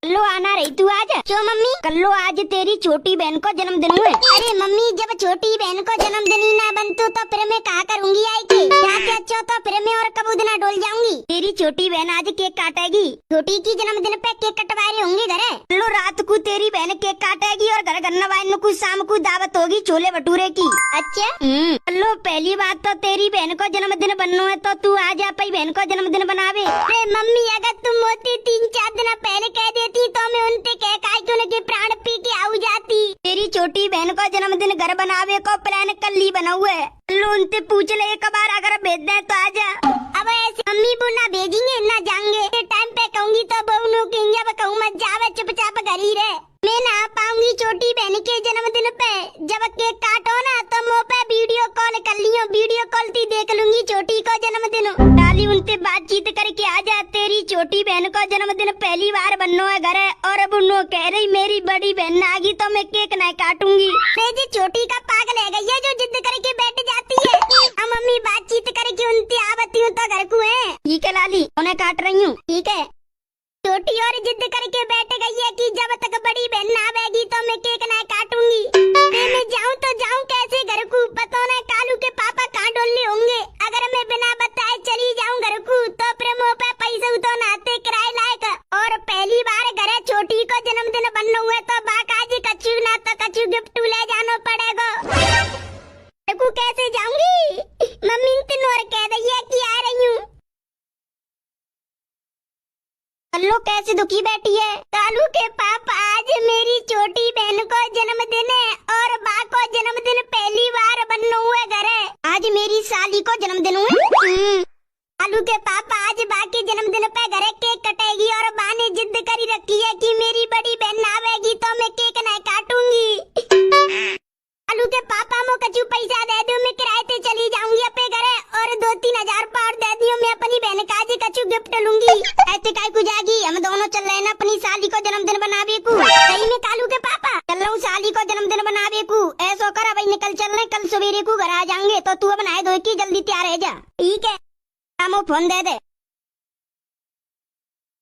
कल्लो आना रही तू आज। क्यों मम्मी? कल्लो आज तेरी छोटी बहन को जन्मदिन है। अरे मम्मी, जब छोटी बहन को जन्मदिन ही ना बनतू तो फिर मैं कहा करूँगी आई के? क्या अच्छा तो फिर मैं और कबूद ना डोल जाऊंगी। तेरी छोटी बहन आज केक काटेगी। छोटी की जन्मदिन पे केक कटवा रहे होंगे घर। कल्लो रात को तेरी बहन केक काटेगी और घर गन्ना को शाम को दावत होगी छोले भटूरे की। अच्छा। कल्लो पहली बात तो तेरी बहन को जन्मदिन बनना है तो तू आज अपनी बहन को जन्मदिन बनावे। मम्मी, अगर तुम मोती 3-4 दिन पहले कह देती तो मैं उनसे कह के प्राण पी के आऊ जाती। तेरी छोटी बहन को जन्मदिन घर बनावे को प्लान कर ली बना हुआ है। उनसे पूछ ले एक बार, अगर भेज दे तो आजा। अब ऐसे मम्मी वो ना भेजेंगे ना जाएंगे। टाइम पे कहूँगी तो बहुनों की, जब कहूँ मत जावे चुपचाप घर ही रहे। मैं ना पाऊंगी छोटी बहन के जन्मदिन पे। जब केक काटो ना तो मुँह पे वीडियो कॉल कर लियो। वीडियो कॉल थी देख लूंगी छोटी को जन्मदिन। डाली उनसे बातचीत करके आजा। तेरी छोटी बहन को जन्मदिन पहली बार बनना है घर। और अब उन्होंने कह रही मेरी बड़ी बहन आ गई तो मैं केक नहीं काटूंगी। जी छोटी का पागल है गई है जो जिद करके बैठ जाती है। अब मम्मी बातचीत करके उनसे आवती हूँ तो घर को है। ठीक है लाली, उन्हें काट रही हूँ। ठीक है। छोटी और जिद करके बैठ गई है कि जब तक बड़ी बहन ना आवेगी तो मैं केक नहीं काटूंगी। मैं जाऊँ तो जाऊँ कैसे घर को? पता नहीं कालू के पापा कहाँ डोलने होंगे। अगर मैं बिना बताए चली जाऊँ घर को तो फिर मुँह पे पैसे तो नाते किराए लायक। और पहली बार घर छोटी को जन्मदिन बनना हुआ तो बाकाजी कच्चू ना तो कच्चू गिफ्ट ले जाना पड़ेगा। कैसे जाऊंगी? मम्मी तीन और कह रही है कि आ रही हूँ। कल्लू कैसे दुखी बैठी है? कालू के पापा आज मेरी छोटी बहन को जन्मदिन है और बा को जन्मदिन पहली बार बनना हुआ घर है। आज मेरी साली को जन्मदिन हुआ। कालू के पापा आज बा के जन्मदिन पे घर केक कटेगी और बा ने जिद करी रखी है कि मेरी बड़ी बहन आवेगी तो मैं केक नहीं काटूंगी। कालू के पापा मो कचू पैसा दे दो, मैं किराए पे चली जाऊंगी अपने घर और 2-3 हजार पार दे दियो। मैं अपनी बहन का आज कचू गिफ्ट लूंगी। ऐसे काय को जागी? हम दोनों चल रहे हैं ना अपनी साली को जन्मदिन बनावे को। सही में कालू के पापा चल रहा हूँ साली को जन्मदिन बनावे को। ऐसा कर भाई निकल चल रहे, कल सवेरे को घर आ जाएंगे तो तू बनाए दो की जल्दी तैयार रह जा। ठीक है, हम फोन दे दे।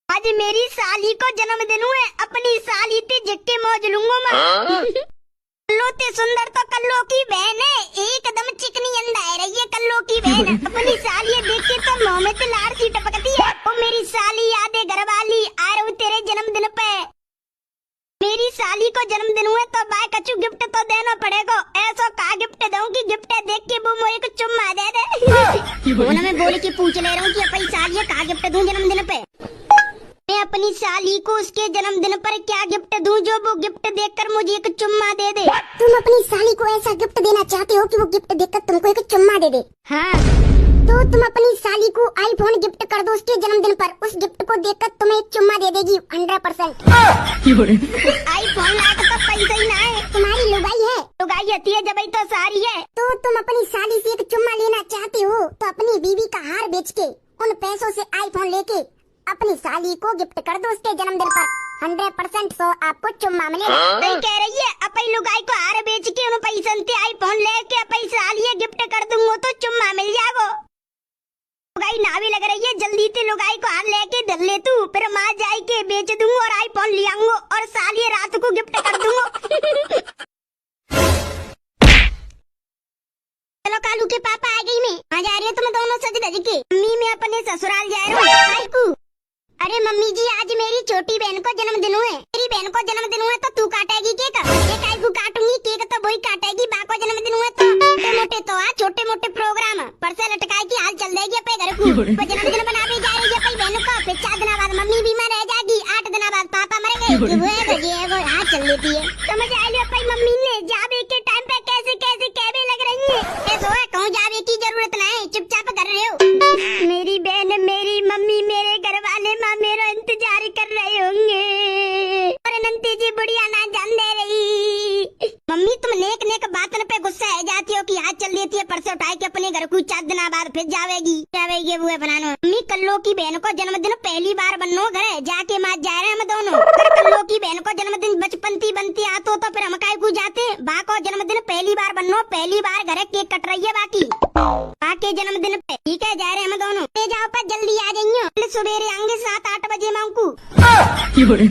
आज मेरी साली को जन्मदिन हुए, अपनी साली ते जक्के मौज लूंगा मैं। कल्लो ते सुंदर तो कल्लो की बहन है, एकदम चिकनी अंडा है रही है कल्लो की बहन। अपनी साली देख के तो मुँह में लार सी टपकती है। ओ मेरी साली याद है घर वाली, आ रहा हूँ तेरे जन्मदिन पे। मेरी साली को जन्मदिन हुए तो बाय कचू गिफ्ट तो देना पड़ेगा। ऐसा का गिफ्ट दूँ कि गिफ्ट देख के वो मुझे को चुम्मा दे दे। बोला मैं बोल के पूछ ले रहा हूँ कि अपनी साली का गिफ्ट दूँ जन्मदिन पे। मैं अपनी साली को उसके जन्मदिन पर क्या गिफ्ट दूं जो वो गिफ्ट देखकर मुझे एक चुम्मा दे दे। तुम अपनी साली को ऐसा गिफ्ट देना चाहते हो कि वो गिफ्ट देखकर तुमको एक चुम्मा दे दे? हाँ। तो तुम अपनी साली को आईफोन गिफ्ट कर दो उसके जन्मदिन पर। उस गिफ्ट को देखकर तुम्हें एक चुम्मा दे देगी 100%। आईफोन लाकर तो पैसा ही ना है। तुम्हारी लुगाई है। लुगाई आती है जब तो सारी है। तो तुम अपनी साली से एक चुम्मा लेना चाहते हो तो अपनी बीवी का हार बेच के उन पैसों से आईफोन लेके अपनी साली को गिफ्ट कर दो उसके जन्मदिन पर। 100% सो आपको चुम्मा मिलेगा। नहीं कह रही है अपनी लुगाई को हार बेच के उन पैसों से आईफोन लेके अपनी साली गिफ्ट कर दूंगा तो चुम्मा मिल जाएगा। लुगाई नावी लग रही है, जल्दी से लुगाई को हार लेके धर ले तू, फिर माँ जाई के बेच दूंगा और आईफोन ले आऊंगा और साली रात को गिफ्ट कर दूंगा। चलो कालू के पापा आ गई। मैं आ जा रही हूँ तुम दोनों सज धज के। मम्मी मैं अपने ससुराल जा रहा हूँ। अरे मम्मी जी आज मेरी छोटी बहन को जन्मदिन हुए। मेरी बहन को जन्मदिन हुए तो तू काटेगी केक? केक को काटूंगी, केक तो वही काटेगी। बा को जन्मदिन हुए तो मोटे तो छोटे मोटे प्रोग्राम पर से लटकाए की हाल चल जाएगी अपने घर को। जन्मदिन बनाने जा रही है अपनी बहन को। फिर 4 दिन बाद मम्मी बीमार रह जाएगी, 8 दिन बाद पापा मरेंगे। हाथ चल लेती है। समझ आ लियो अपनी मम्मी ने जावे के टाइम पे कैसे कैसे कहने लग रही है। कहूँ जावे की जरूरत नहीं, चुपचाप कर रहे हो। मेरी बहन, मेरी मम्मी, मेरे घर वाले मेरा इंतजार कर रहे होंगे और नंती जी बुढ़िया ना जान दे रही। मम्मी तुम नेक नेक बातन पे गुस्सा है जाती हो कि आज चल देती है, परसों उठाए के अपने घर को 4 दिन बाद फिर जावेगी वो बनाना। मम्मी कल्लो की बहन को जन्मदिन पहली बार बननो घर जाके माँ जा रहे हैं हम दोनों। कल्लो की बहन को जन्मदिन बचपन बनती आतो तो फिर हम काय को जाते। बा को जन्मदिन पहली बार बननो, पहली बार घर केक कट रही है बाकी। बा के जन्मदिन पे। ठीक है, जा रहे हम दोनों। ले जाओ पर जल्दी आ जाइयो, कल सवेरे आएंगे 7-8 बजे मांगू। सवेरे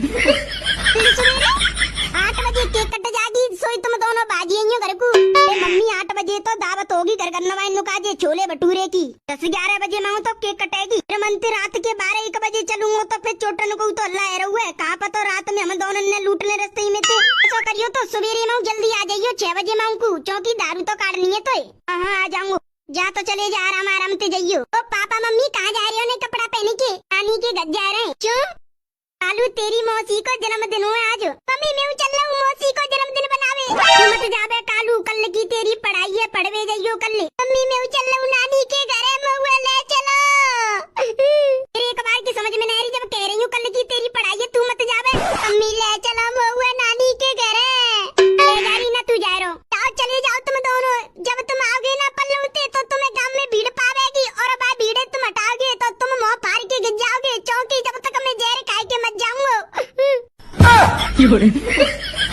8 बजे केक कट जागी, सोई तुम दोनों बाजी आइयो घर को। मम्मी 8 बजे तो दावत होगी घर करनवाई नुकाजे छोले भटूरे की। 10-11 बजे मांगू तो केक कटेगी। फिर मंत्री रात के 12-1 बजे चलूंगा तो फिर चोटन को तो अल्लाह रहुए। कहा पता रात में हम दोनों ने लूटने रास्ते ही में थे। ऐसा करियो तो सवेरे मांगू जल्दी आ जाइयो, 6 बजे मांगू, क्योंकि दारू तो काटनी है। तो हाँ आ जाऊंगा। जा तो चले जा, आराम आराम से जाइयो। तो पापा मम्मी कहाँ जा रहे हो? ने कपड़ा पहने के नानी के घर जा रहे हैं। क्यों? कालू तेरी मौसी को जन्मदिन हुआ आज। मम्मी मैं चल रहा हूँ मौसी को जन्मदिन बनावे। मत जाबे कालू, कल की तेरी पढ़ाई है, पढ़वे जाइयो कल। मम्मी मैं चल रहा हूँ नानी के घर है, महुआ ले चलो। एक बार की समझ में नहीं आ रही, जब कह रही हूँ कल की तेरी पढ़ाई है तू मत जाबे। मम्मी ले चलो महुआ नानी के घर है। ले जा रही ना तू जा रहा। जाओ चले जाओ तुम दोनों। जब तुम आओगे ना पल्लूते तो तुम्हें गाँव में भीड़ पावेगी, और अब भीड़े तुम हटाओगे तो तुम मुँह फाड़ के गिर जाओगे। चौकी जब तक मैं जहर खाए के मत जाऊंगा।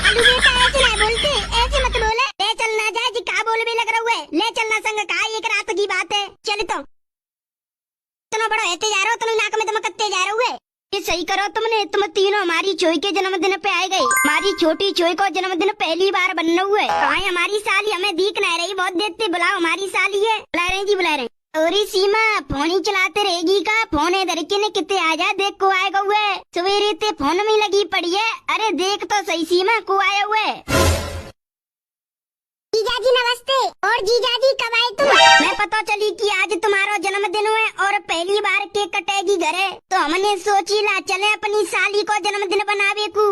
आलू बेटा ऐसे नहीं बोलते, ऐसे मत बोले। ले चलना जाए जी, कहा बोल भी लग रहा है। ले चलना संग, कहा एक रात की बात है। चल तो तुम बड़ो ऐसे जा रहे हो, तुम नाक में दमकते जा रहे हो। ये सही करो तुमने, तुम तीनों हमारी चोई के जन्मदिन पे आए गए। हमारी छोटी चोई को जन्मदिन पहली बार बनना हुआ है। कहा है हमारी साली? हमें दिख नहीं रही, बहुत देर बुलाओ, हमारी साली है। बुला रहे जी, बुला रहे। और सीमा फोन ही चलाते रहेगी का? फोन है धरके ने कितने आ जा, देख को आएगा हुआ है। सवेरे ते फोन में लगी पड़ी है। अरे देख तो सही सीमा, को आया हुआ है। जीजाजी नमस्ते। और जीजाजी कब आए तुम? मैं पता चली कि आज तुम्हारा जन्मदिन है और पहली बार केक कटेगी घरे, तो हमने सोची ला चले अपनी साली को जन्मदिन बनावे को।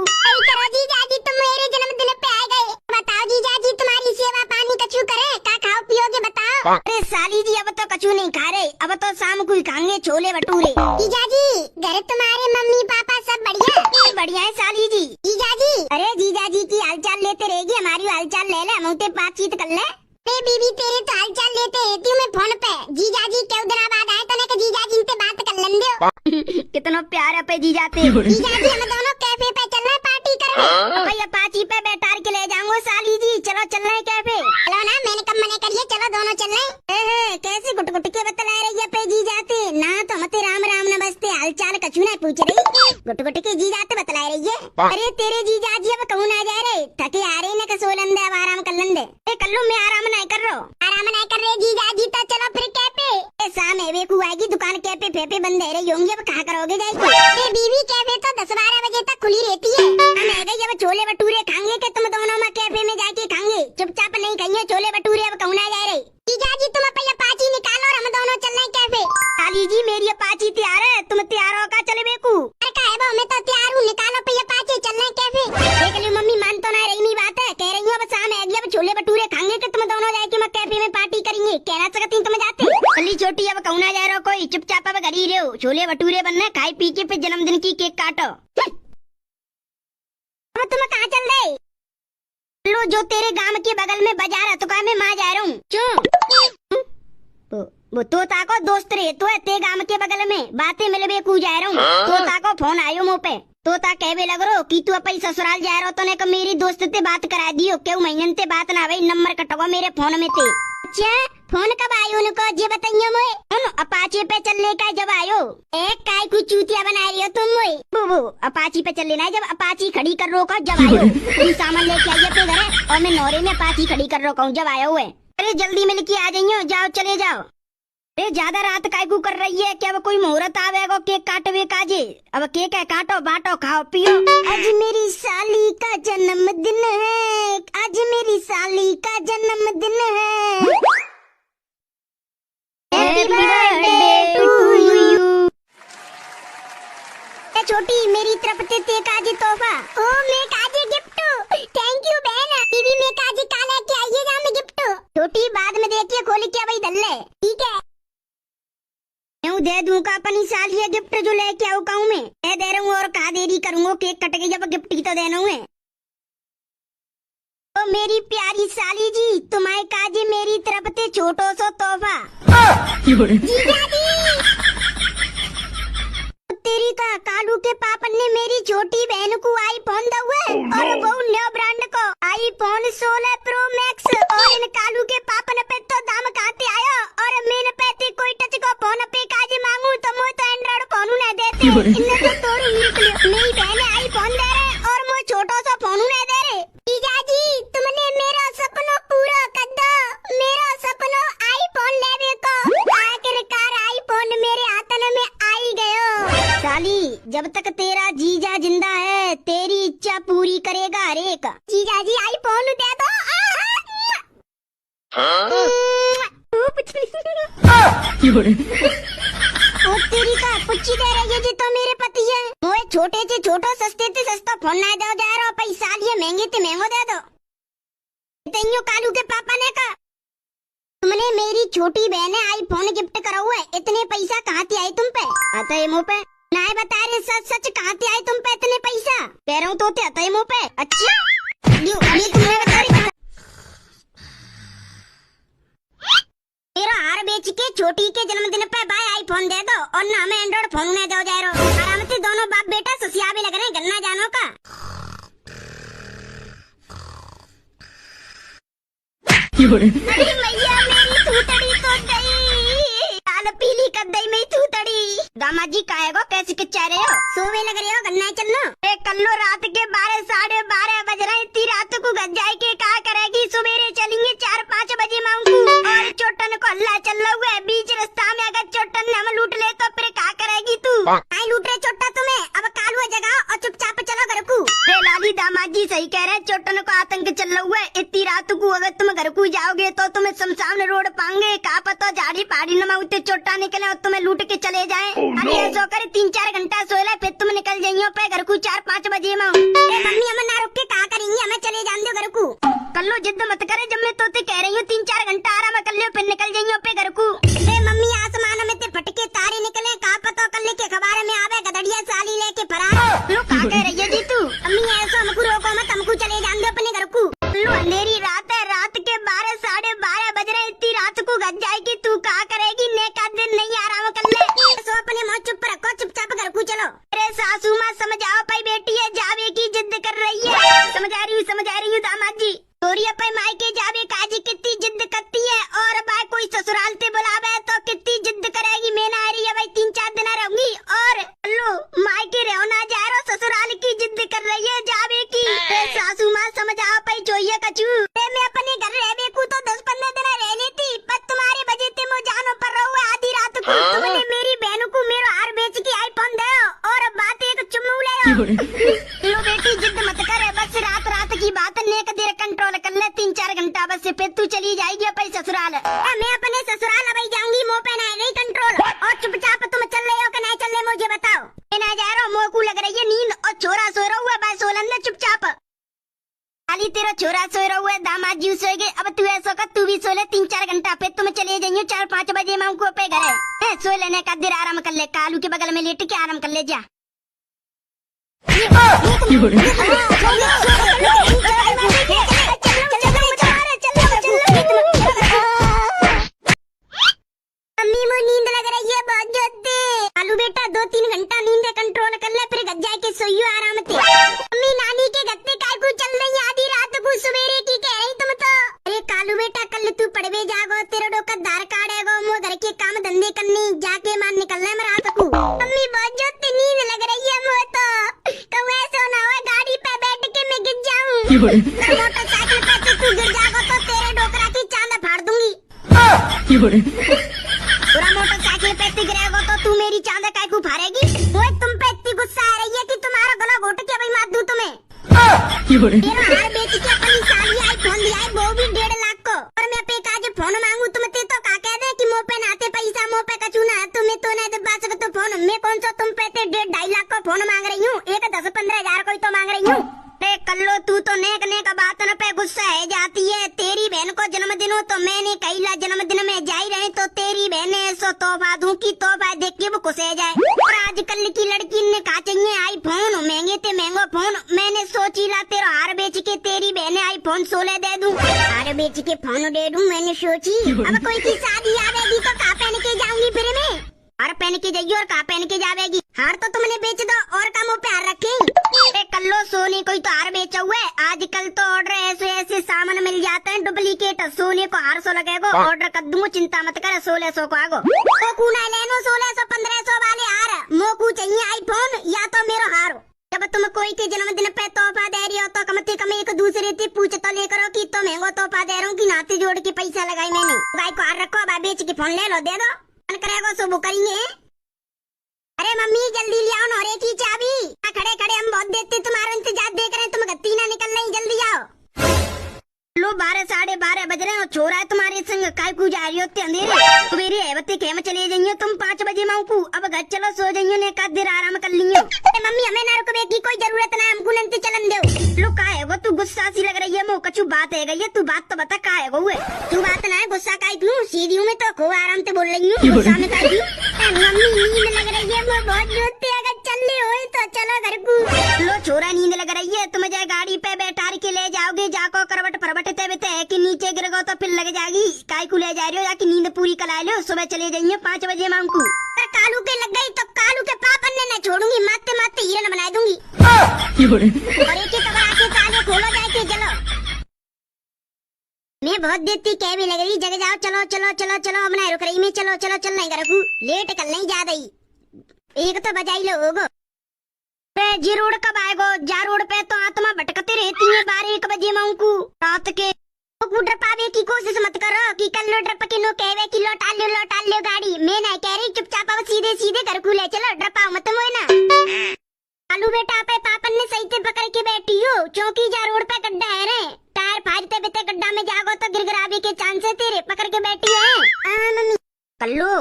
जीजाजी तुम मेरे जन्मदिन पे आ गए। बताओ जीजाजी तुम्हारी सेवा पानी कछु करे, क्या खाओ पियोगे बताओ? अरे साली जी अब तो कछु नहीं खा रहे, अब तो शाम को ही खाएंगे छोले भटूरे। जीजाजी घर तुम्हारे मम्मी पापा सब बढ़िया? बढ़िया है साली जी। जीजाजी अरे जीजाजी की हालचाल लेते रहेगी, हमारी हालचाल ले ले, मुझे बातचीत कर ले। बीबी तेरे तो हालचाल लेते रहती हूँ मैं फोन पे। जीजाजी क्यों दिन बाद आए तो ने जीजाजी से बात कर लेंगे। कितना प्यार है पे जीजाते। जीजाजी हम दोनों कैफे पे चल रहे पार्टी करने। भाई अपाची पे बैठार के ले जाऊंगा साली जी, चलो चल रहे कैफे। चलो ना, मैंने कब मना करिए, चलो दोनों चल रहे। कैसे गुट गुट के बतला रही है पे जीजाते ना, तो मते राम राम नमस्ते हालचाल कछु नहीं पूछ रही, गुट गुट के जीजाते बतला रही है। अरे तेरे जीजाजी अब कहूँ ना जा रहे, थके आ रहे न कसो लंदे, अब आराम कर लंदे। कल्लू मैं आराम नहीं कर रहा, आराम नहीं कर रहे जीजाजी, तो चलो फिर कैफे। शाम एवेकू आएगी दुकान, कैफे फेफे बंद रही होंगी, अब कहाँ करोगे जाएगी? बीवी कैफे तो 10-12 बजे तक खुली रहती है। हम है गई, अब छोले भटूरे खाएंगे कि तुम दोनों में कैफे में जाके खाएंगे? चुपचाप नहीं खाइए छोले भटूरे, अब कहूँ ना जा रहे। जीजाजी तुम अपनी अपाची निकालो और हम दोनों चल रहे कैफे। साली जी मेरी अपाची तैयार है, तुम तैयार हो का चले बेकू? अरे का है मैं तो तैयार हूँ, निकालो पे अपाची, चल रहे कैफे। देख ली मम्मी मान तो ना रही, नहीं बात है, कह रही हूँ अब शाम है, अब छोले भटूरे खाएंगे कि तुम दोनों जाके मैं कैफे में पार्टी करेंगे? कहना सकती तुम जाते? अली छोटी अब कहूँ ना जा रहा कोई, चुपचाप अब घर ही रहो, छोले भटूरे बनना, खाई पी के फिर जन्मदिन की केक काटो। अब तुम कहाँ चल रहे? लो जो तेरे गांव के बगल में बाजार है, तो कहा मैं वहाँ जा रहा हूँ। क्यों? वो तोता को दोस्त रहे तो है ते गांव के बगल में, बातें मिलवे कू जा रहा हूँ। तोता को फोन आयो मुँह पे, तोता कहवे लग रो कि तू अपनी ससुराल जा रहा हो, तो ने को मेरी दोस्त से बात करा दियो। क्यों महीने से बात ना भाई, नंबर कटवा मेरे फोन में थे। अच्छा फोन कब आयो उनको जी बताइयो मोए? हम अपाची पे चलने का जब आयो। एक काय कुछ चूतिया बना रही हो तुम मोए? वो अपाची पे चल लेना है, जब अपाची खड़ी कर रो का जब आयो। तुम सामान लेके आइए अपने घर, और मैं नौरे में अपाची खड़ी कर रो जब आयो हुए। अरे जल्दी मिल के आ जाइयो, जाओ चले जाओ। अरे ज्यादा रात कायकू कर रही है क्या? अब कोई मुहूर्त आवेगा केक काटवे काजे? अब केक है, काटो बांटो खाओ पियो। आज मेरी साली का जन्मदिन है, आज मेरी साली का जन्मदिन है। Happy birthday to you. छोटी मेरी तरफ से ते काजे तोहफा। ओ मैं काजे गिफ्ट, थैंक यू बहन। बीबी मैं काजे काला के आइए ना मैं गिफ्ट। छोटी बाद में देखिए खोल के भाई दल्ले, ठीक है? यूँ दे दूंगा अपनी साली है गिफ्ट जो लेके आऊँ कहूँ मैं दे रहा हूँ, और कहा देरी करूँगा, केक कट गई जब गिफ्ट की तो देना है। तो मेरी प्यारी साली जी तुम्हारे काजे मेरी तरफ से छोटो सो तोहफा। तेरी का कालू के पापन ने मेरी छोटी बहन को आईफोन दे और वो न्यू ब्रांड को आईफोन 16 प्रो मैक्स, और इन कालू के पापन पे तो दाम कहते आया और मैंने इन्हें तो तोड़ निकलियो। मेरी बहन आईफोन दे रहे और मैं छोटा सा फोन नहीं दे रहे। जीजा जी तुमने मेरा सपना पूरा कर दो। मेरा सपना आईफोन लेने को, आखिरकार आईफोन मेरे हाथन में आई गयो। साली जब तक तेरा जीजा जिंदा है तेरी इच्छा पूरी करेगा हर एक। जीजा जी आईफोन दे दो। और तेरी का पुच्ची दे रही है जी तो मेरे पति है। वो छोटे से छोटो सस्ते से सस्ता फोन ना दो जा रहा पैसा लिए महंगे ते महंगो दे दो। तैयो कालू के पापा ने कहा तुमने मेरी छोटी बहन आईफोन गिफ्ट करा हुआ है, इतने पैसा कहाँ से आए तुम पे? आता है मुँह पे ना बता रहे सच सच कहाँ से आए तुम पे इतने पैसा? कह रहा हूँ तो आता है मुँह पे। अच्छा ये तुम्हें बता रही मेरा हार बेच के छोटी के जन्मदिन पे भाई आईफोन दे दो और ना हमें एंड्रॉइड फोन में दो जा रहे हो। आराम से दोनों बाप बेटा ससिया भी लग रहे हैं गन्ना जानो का। अरे मैया मेरी थूतड़ी तो गई, लाल पीली कर दई मेरी थूतड़ी। दामाद जी काएगो कैसे कच्चा रहे हो? सोवे लग रहे हो गन्ना चलनो। कल्लो रात के 12 साढ़े 12 बज रहे, इतनी रात को गज जाए के क्या करेगी? सवेरे चलेंगे 4-5 बजे मांगू और चोटन को हल्ला चल रहा हुआ है बीच रास्ता में। अगर चोटन ने हम लूट ले तो फिर क्या करेगी तू? आई लूट रहे चोटा तुम्हें, अब कालुआ जगह और चुपचाप चलो घर को। लाली दामाद जी सही कह रहे हैं, चोटन को आतंक चल रहा हुआ है। इतनी रात को अगर तुम घर को जाओगे तो तुम्हें शमशान रोड पाएंगे। कहा पता झाड़ी पहाड़ी नमा उतने चोटा निकले और तुम्हें लूट के चले जाए। अरे ऐसा करे 3-4 घंटा सोए फिर तुम निकल जाइयो पे घर को 4-5 बजे में। मम्मी हमें ना रुक के कहा करेंगी, हमें चले जान दो घर को। कर लो जिद मत करे, जब मैं तोते कह रही हूँ 3-4 घंटा आराम कर लो फिर निकल जाइयो पे घर को। मम्मी आसमान में ते फटके तारे निकले, कहा पता कल के खबर में आवे गदड़िया साली लेके फरार। लो कहा कह रही है जी तू? अम्मी ऐसा हमको रोको मत, हमको चले जान दो अपने घर को। लो अंधेरी रात है, रात के 12 साढ़े 12 बज रहे, इतनी रात को गज जाएगी तू क्या करेगी? नेका दिन नहीं आराम कर ले। सो अपने मुँह चुप रखो, चुपचाप घर को चलो। अरे सासू माँ समझाओ पाई बेटी है जावे की जिद कर रही है। समझा रही हूँ दामाद जी। तोरी अपने मायके जावे काजी कितनी जिद करती है और भाई कोई ससुराल से बुलावे तो कितनी जिद करेगी। मैं ना आ रही है भाई 3-4 दिन रहूंगी और लो मायके रहो ना जा रहा, ससुराल की जिद कर रही है जावे की। सासू माँ समझाओ पाई चाहिए कचू। मैं अपने घर रह को तो 10-15 दिन रहनी थी, पर तुम्हारे वजह से मैं जानो पर रहूँ आधी रात को। तुमने मेरी बहन को मेरा हार बेच के आईफोन दे और बात एक चुम्मू ले लो। बेटी जिद मत करे, बस रात की बात नेक देर कंट्रोल कर ले 3-4 घंटा बस, फिर तू चली जाएगी अपने ससुराल। मैं अपने ससुराल अब जाऊंगी, मुँह पे ना गई कंट्रोल। और चुपचाप तुम चल रहे हो कि नहीं चल रहे मुझे बताओ। मैं ना जा रहा हूँ, मुँह को लग रही है नींद और छोरा सो रहा हुआ है, सोलन ने चुपचाप। खाली तेरा छोरा सो रहा हुआ है, दामाद जी सो गए, अब तू ऐसा कर तू भी सो ले 3-4 घंटा, फिर तुम चले जाइयो 4-5 बजे माँ को पे घर है। सो लेने का देर आराम कर ले, कालू के बगल में लेट के आराम कर ले जा। मम्मी मुझे नींद लग रही है बहुत जोते। कालू बेटा 2-3 घंटा नींद कंट्रोल कर ले, फिर घर जाके सोइयो आराम से। मम्मी नानी के गत्ते काय को चल रही है आधी रात को सवेरे की कह रही तुम तो? अरे कालू बेटा कल तू पढ़वे जागो, तेरा डोका धार काटेगो, मो घर के काम धंधे करनी जाके मान निकलना है रात को। मम्मी बहुत जोते नींद लग रही है मुझे तो ऐसा ना हो गाड़ी पे बैठ के मैं गिर जाऊं। मोटरसाइकिल पे तो तू गिर जागो तो तेरे डोकरा की चांद फाड़ दूंगी। पूरा मोटरसाइकिल पे गिरेगो तो तू मेरी चांद काय को फाड़ेगी? वो तुम पे इतनी गुस्सा आ रही है कि तुम्हारा गला घोट के भाई मार दूं तुम्हें। मेरा हार बेच के अपनी साली आईफोन दिया है, वो भी 1.5 लाख को, और मैं पे का जो फोन मांगू तुमसे तो का कह दे कि मुँह पे नाते पैसा मुँह पे कचू ना तुम्हें तो नहीं दबा सकते फोन। मैं कौन सा तुम पे 1.5 लाख का फोन मांग रही हूँ, एक 10-15 हजार कोई तो मांग रही हूँ। कल्लो तू तो नेक बातन पे गुस्सा है जाती है। तेरी बहन को जन्मदिन हो तो मैंने कईला जन्मदिन में जा ही रहे तो तेरी बहन ऐसो तोहफा दूं की तोहफा देख के वो खुश हो जाए। और आजकल की लड़की ने कहा चाहिए आईफोन, महंगे ते महंगो फोन। मैंने सोची ला तेरा हार बेच के तेरी बहन आईफोन 16 दे दूं, हार बेच के फोन दे दूं। मैंने सोची अब कोई की शादी आवेगी तो कहा पहन के जाऊंगी फिर मैं? हार पहन के जाइए और कहा पहन के जावेगी? हार तो तुमने बेच दो और का मुँह पे हार रखे। कल्लो सोने सोने कोई तो हार बेचा हुआ है। आजकल तो ऑर्डर ऐसे ऐसे सामान मिल जाते हैं डुप्लीकेट। सोने को हार 100 लगेगा, ऑर्डर कर दूंगा, चिंता मत कर। 1600 को आगो तो ना लेनो 1600 1500 वाले हार। मोकू चाहिए आईफोन या तो मेरो हार। जब तुम कोई के जन्मदिन पे तोहफा दे रही हो तो कम से कम एक दूसरे से पूछ तो ले करो कि तो महंगा तोहफा दे रहा हूँ कि नाते जोड़ के पैसा लगाई मैंने। गाय को हार रखो, अब बेच के फोन ले लो, दे दो, मन करेगा सुबह करेंगे। अरे मम्मी जल्दी ले आओ नौरे की चाबी। खड़े खड़े हम बहुत देते तुम्हारा इंतजार देख रहे हैं, तुम गत्ती ना निकल रही, जल्दी आओ। लो 12 साढ़े 12 बज रहे हो, छोरा है तुम्हारे संग काय को जा रही होते अंधेरे। मेरी हैबते खेम चले जाइए तुम 5 बजे माऊकू। अब घर चलो सो जाइए ने का देर आराम कर लियो। मम्मी हमें ना रुकने की कोई जरूरत ना, हमको नंते चलन दो। लो का है वो तू गुस्सा सी लग रही है, मो कछु बात है गई, तू बात तो बता का है वो है। तू बात ना है, गुस्सा का तू सीधी हूँ मैं तो खूब आराम से बोल रही हूँ, गुस्सा में का मम्मी नींद लग रही है, मैं बहुत जोते अगर चल ले हो तो चलो घर को। लो छोरा नींद लग रही है, तुम जाए गाड़ी पे बैठार के ले जाओगे, जाको करवट परवट ते है कि नीचे गिर गो तो फिर लग जाएगी। काय को ले जा रही हो, जाके नींद पूरी करा लो, सुबह चले जाइए 5 बजे मांग को। कालू के लग गई तो कालू के पापा ने न छोड़ूंगी, मारते मारते हिरन बना दूंगी। और एक कबर आके ताले खोलो जाके, चलो मैं बहुत देती कह भी लग रही, जगह जाओ, चलो चलो चलो चलो, अब नहीं रुक रही मैं, चलो चलो चल नहीं करूँ, लेट कर नहीं ज्यादा ही, एक तो बजाई लोग। जी रोड कब आएगो? जा रोड पे तो आत्मा भटकते रहती है 12-1 बजे मांगू रात के। डर पावे की कोशिश मत करो कि कल लो डर पके नो कहवे कि लौटा लो गाड़ी। मैं नहीं कह रही, चुपचाप अब सीधे सीधे घर को ले चलो, डर पाओ मत मोए ना। आलू बेटा पे पापन ने सही से पकड़ के बैठी हो, चौकी जा रोड पे गड्ढा है रे, टायर फाड़ते बेते गड्ढा में जागो तो गिरगिरावे के चांस है तेरे, पकड़ के बैठी है। मम्मी कल्लू,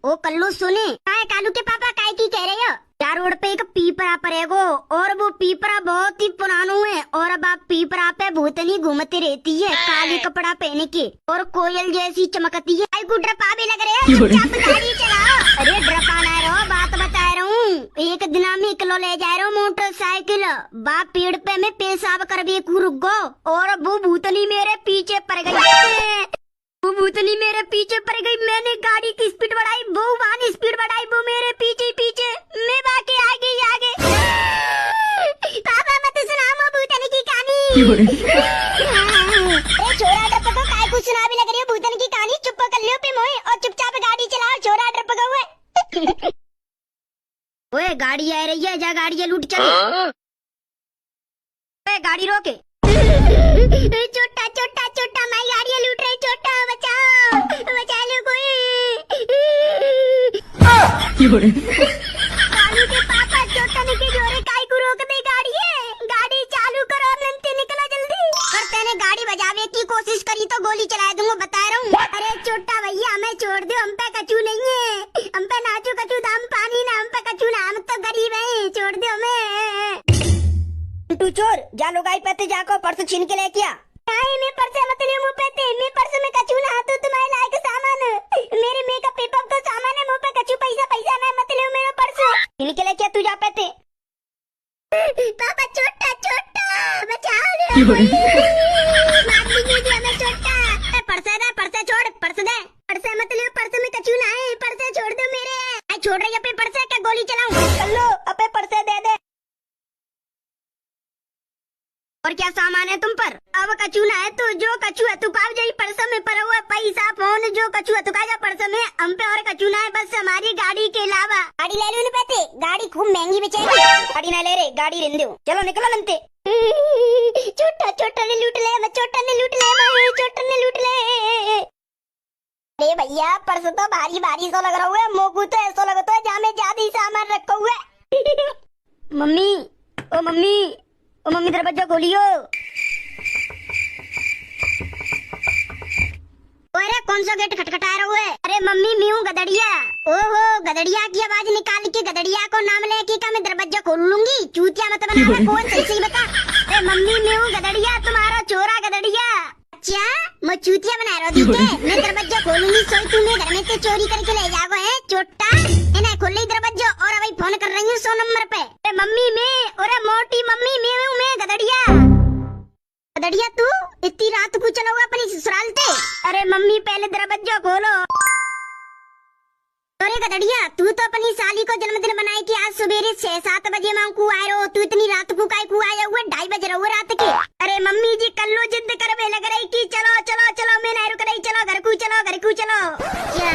ओ कल्लू सुने, काय कालू के पापा काय की कह रहे हो? यार रोड पे एक पीपरा पड़ेगो, और वो पीपरा बहुत ही पुरानो है, और अब आप पीपरा पे भूतनी घूमती रहती है काली कपड़ा पहने के, और कोयल जैसी चमकती है। आई गुड पावे लग रहे हैं, चुपचाप गाड़ी चलाओ। अरे ड्रपा ना रहो, बात बता रहा हूँ, एक दिन में किलो ले जा रहा हूँ मोटरसाइकिल, बाप पेड़ पे मैं पेशाब कर भी रुक गो, और वो भूतनी मेरे पीछे पड़ गई। वो भूतनी मेरे पीछे पड़ गई, मैंने गाड़ी की स्पीड बढ़ाई, वो वानी स्पीड बढ़ाई, वो मेरे पीछे पीछे, मैं बाकी आगे पापा मत सुनाओ भूतनी की कहानी। अरे छोरा डर पको, काय कुछ सुना भी लग रही है भूतनी की कहानी, चुप कर लियो पे मोए और चुपचाप गाड़ी चलाओ, छोरा डर पको हुए। ओए गाड़ी आ रही है, जा गाड़ी लूट चली, गाड़ी रोके। छोटा छोटा छोटा माई गाड़ियाँ लूट रही, छोटा बचाओ बचा लो कोई। कालू के पापा छोटा निके जोरे काय को रोक दे गाड़ी है, गाड़ी चालू करो नंते निकला जल्दी। और तेने गाड़ी बजावे की कोशिश करी तो गोली चला दूंगा, बता रहा हूँ। अरे छोटा भैया हमें छोड़ दो, हम पे कचू नहीं है, हम पे नाचू कचू दाम पानी ना, हम पे कचू ना, हम तो गरीब है, छोड़ दो हमें। तू चोर जा लो गाय पे जाको पर्स छीन के लेके आ। मैं पर्स मत लियो मुँह पे, मैं पर्स में कचू ना हाथों तुम्हारे लायक सामान, मेरे मेकअप पेपर का सामान है, मुँह पे कचू पैसा ना मत लियो मेरा पर्स, छीन के लेके तू जा पे। पापा छोटा छोटा बचाओ रे, मार दीजिए हमें छोटा। पर्स छोड़, पर्स मत लियो, पर्स में कचू ना है, पर्स छोड़ दो मेरे। छोड़ रही है पर्स, क्या गोली चलाऊं? चलो अपे पर्स दे दे। और क्या सामान है तुम पर? अब कचू ना है तो जो कचू है तू काव जाई पर्स में पर हुआ पैसा फोन, जो कचू है तू का जा पर्स में, हम पे और कचू ना है बस हमारी गाड़ी के अलावा। गाड़ी ले लो पैसे, गाड़ी खूब महंगी बेचेगी। गाड़ी ना ले रे, गाड़ी रहने दो, चलो निकलो नंते। छोटा ने लूट ले, छोटा ने लूट ले। अरे भैया पर्स तो भारी भारी सो लग रहा है, मोकू तो ऐसा लगता है जहाँ में ज्यादा ही सामान रखा हुआ है। मम्मी ओ मम्मी दरवाजा खोलियो। अरे कौन सा गेट खटखटा रहा है? अरे मम्मी मैं हूँ गदड़िया। ओहो गदड़िया की आवाज निकाल के गदड़िया को नाम लेके क्या मैं दरवाजा खोल लूंगी? चूतिया मत बना, कौन सही बता। अरे मम्मी मैं हूँ गदड़िया, तुम्हारा चोरा गदड़िया। अच्छा मैं चूतिया बना रहा हूँ, मैं दरवाजा खोलूंगी, सोई तुम्हें घर में से चोरी करके ले जाओगे है छोटा। इन्हें खोल ली दरवाजा और अभी फोन कर रही हूँ 100 नंबर पे। अरे मम्मी मैं, अरे मोटी मम्मी मैं हूँ, मैं गदड़िया तू इतनी रात को चला हुआ अपनी ससुराल से। अरे मम्मी पहले दरवाजा खोलो। अरे गदड़िया तू तो अपनी साली को जन्मदिन बनाई कि आज सुबेरे 6-7 बजे मां को आए हो, तू इतनी रात को काय को आया हुआ? रहो रात के। अरे मम्मी जी कल्लो जिद करवे लग रही की चलो चलो चलो मैं नहीं रुक रही, चलो घर को चलो। क्या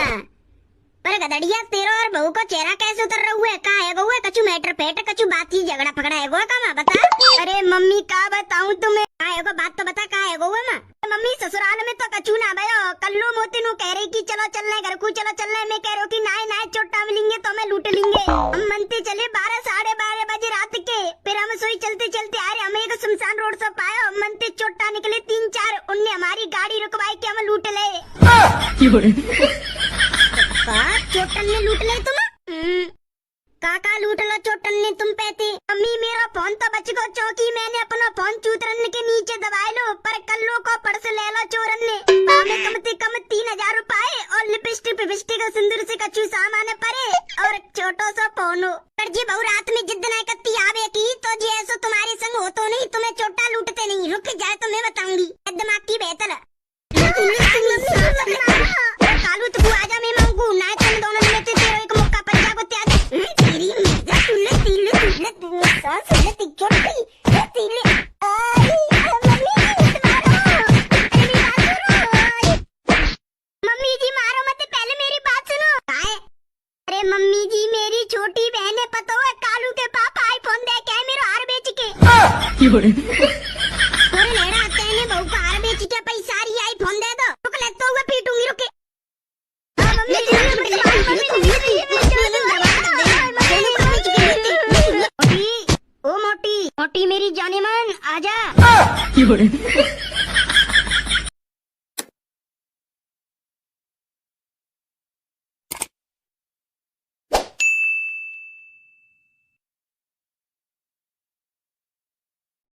पर गदड़िया तेरो और बहू को चेहरा कैसे उतर रहा है? कहाँ है गो? कछु मैटर पेट कछु बात ही झगड़ा पकड़ा है गो का बता। अरे मम्मी का बताऊं तुम्हें? कहाँ है गो? बात तो बता कहाँ है गो माँ? मम्मी ससुराल में तो कछु ना भयो। कल्लू मोती नु कह रही की चलो चलने घर को चलो चलने, मैं कह रही की नाय चोटा मिलेंगे तो मैं लूट लेंगे। हम मनते चले 12 साढ़े 12 बजे रात के, फिर हम सोई चलते चलते आ रहे, हमें एक शमशान रोड से पाया, मनते चोटा निकले 3-4, उनने हमारी गाड़ी रुकवाई के हम लूट ले। चोटन ने लूट ले तुम? काका लूट लो चोटन ने तुम पैते। मम्मी मेरा फोन तो बच गो चौकी, मैंने अपना फोन चूतरन के नीचे दबाए लो, पर कल्लो को पर्स ले लो चोरन ने। हमें कम से कम 3000 रुपए और लिपस्टिक पिपस्टिक सिंदूर से कछु सामान पड़े और छोटो सा फोनो। पर जी बहु रात में जिद नहीं करती आवे की तो जी ऐसा तुम्हारे संग हो तो नहीं, तुम्हें चोटा लूटते नहीं। रुक जाए तो मैं बताऊंगी दिमाग की बेहतर। कालू तू आजा मैं मांगू ना, तुम दोनों में से तेरा एक मौका पर जागो त्याग। तेरी मिर्जा तुले सांस ले छोटी तेरी मम्मी जी मारो मत, पहले मेरी बात सुनो। अरे मम्मी जी मेरी छोटी बहन है, पता है कालू के पापा आईफोन दे के मेरा हार बेच के। और लेड़ा आते हैं बहू का हार बेच के पैसा सारी आईफोन दे दो। रुक ले तो मैं पीटूंगी, रुके। ओ मोटी मोटी मेरी जाने मन आजा।